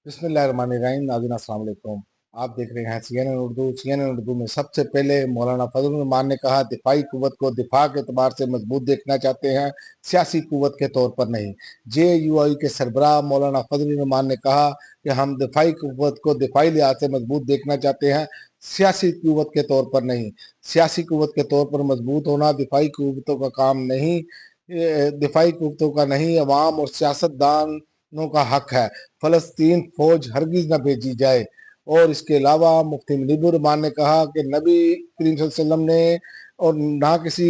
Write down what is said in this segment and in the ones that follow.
बिस्मिल्लाहिर्रहमानिर्रहीम। नाज़रीन अस्सलाम वालेकुम। आप देख रहे हैं CNN उर्दू। CNN उर्दू में सबसे पहले मौलाना फजल रहमान ने कहा, दिफाई कुव्वत को दिफा के एतबार से मजबूत देखना चाहते हैं, सियासी कुव्वत के तौर पर नहीं। JUI के सरबराह मौलाना फजल रहमान ने कहा कि हम दिफाई कुव्वत को दिफाई लिहाज से मजबूत देखना चाहते हैं, सियासी कुव्वत के तौर पर नहीं। सियासी कुव्वत के तौर पर मजबूत होना दिफाई कुव्वतों का काम नहीं, दिफाई कुव्वतों का नहीं, अवाम और सियासतदानों का हक है। फलस्तीन फौज हरगिज न भेजी जाए। और इसके अलावा मुफ्ती मुनीबुर रहमान ने कहा कि नबी करीम सल्लल्लाहु अलैहि वसल्लम ने और ना किसी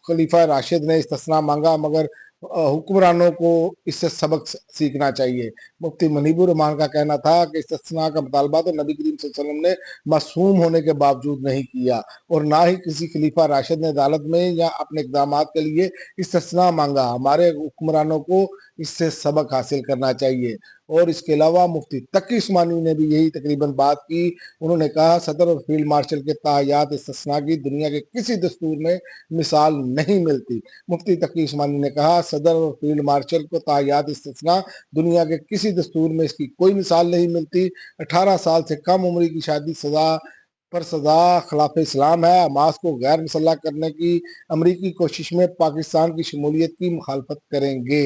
खलीफा राशिद ने इस्तिस्ना मांगा, मगर हुक्मरानों को इससे सबक सीखना चाहिए। मुफ्ती मुनीबुर रहमान का कहना था कि इस्तिस्ना का मुतालबा तो नबी करीम सल्लल्लाहु अलैहि वसल्लम ने मासूम होने के बावजूद नहीं किया, और ना ही किसी खलीफा राशिद ने अदालत में या अपने इकदाम के लिए इस्तिस्ना मांगा। हमारे हुक्मरानों को इससे सबक हासिल करना चाहिए। और इसके अलावा मुफ्ती तकी उस्मानी ने भी यही तकरीबन बात की। उन्होंने कहा, सदर और फील्ड मार्शल के तायात इस्तिस्ना की दुनिया के किसी दस्तूर में मिसाल नहीं मिलती। मुफ्ती तकी उस्मानी ने कहा, सदर और फील्ड मार्शल को तायात इस्तिस्ना दुनिया के किसी दस्तूर में इसकी कोई मिसाल नहीं मिलती। 18 साल से कम उम्र की शादी सजा खिलाफ इस्लाम है। हमास को गैर मुसल्लह करने की अमरीकी कोशिश में पाकिस्तान की शमूलियत की मुखालफत करेंगे।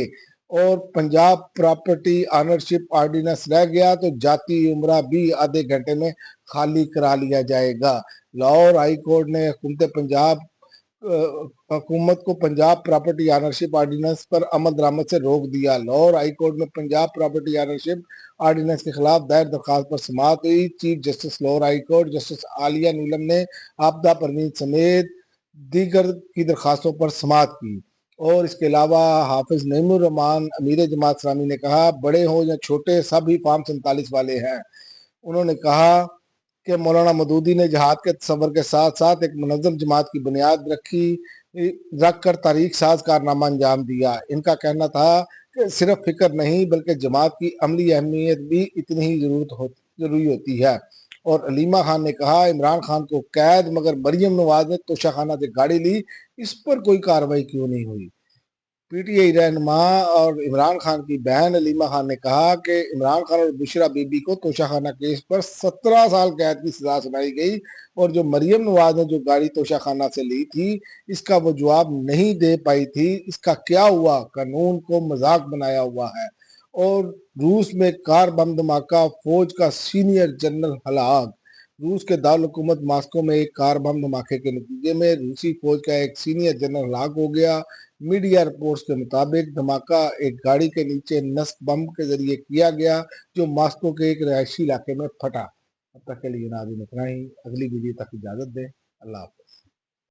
और पंजाब प्रॉपर्टी ऑनरशिप ऑर्डिनेंस रह गया तो जाती उम्रा भी आधे घंटे में खाली करा लिया जाएगा। लाहौर हाई कोर्ट ने हुकूमत को पंजाब प्रॉपर्टी ऑनरशिप ऑर्डिनेंस पर अमल दरामद से रोक दिया। लाहौर हाई कोर्ट में पंजाब प्रॉपर्टी ऑनरशिप ऑर्डिनेंस के खिलाफ दायर दरखास्त पर समाअत हुई। Chief justice Lahore high court justice Aalia Neelum ने आपदा परवीन समेत दीगर की दरखास्तों पर समाअत की। और इसके अलावा हाफिज नईमुर रहमान अमीर जमात इस्लामी ने कहा, बड़े हो या छोटे सब ही फार्म 47 वाले हैं। उन्होंने कहा कि मौलाना मदूदी ने जहाद के तस्वर के साथ साथ एक मुनज़्ज़म जमात की बुनियाद रख कर तारीख साज कारनामा अंजाम दिया। इनका कहना था कि सिर्फ फिक्र नहीं बल्कि जमात की अमली अहमियत भी इतनी ही जरूरी होती है। और अलीमा खान ने कहा, इमरान खान को कैद मगर मरियम नवाज ने तोशाखाना से गाड़ी ली, इस पर कोई कार्रवाई क्यों नहीं हुई। पीटीआई रहनुमा और इमरान खान की बहन अलीमा खान ने कहा कि इमरान खान और बुशरा बीबी को तोशाखाना केस पर 17 साल कैद की सजा सुनाई गई, और जो मरियम नवाज ने जो गाड़ी तोशाखाना से ली थी इसका वो जवाब नहीं दे पाई थी। इसका क्या हुआ? कानून को मजाक बनाया हुआ है। और रूस में कार बम धमाका, फौज का सीनियर जनरल हलाक। रूस के दारुल हुकूमत मास्को में एक कार बम धमाके के नतीजे में रूसी फौज का एक सीनियर जनरल हलाक हो गया। मीडिया रिपोर्ट्स के मुताबिक धमाका एक गाड़ी के नीचे नस्ब बम के जरिए किया गया, जो मास्को के एक रहायशी इलाके में फटा। अब तक के लिए नाज़रीन इतना ही। अगली वीडियो तक इजाजत दें। अल्लाह हाफ़िज़।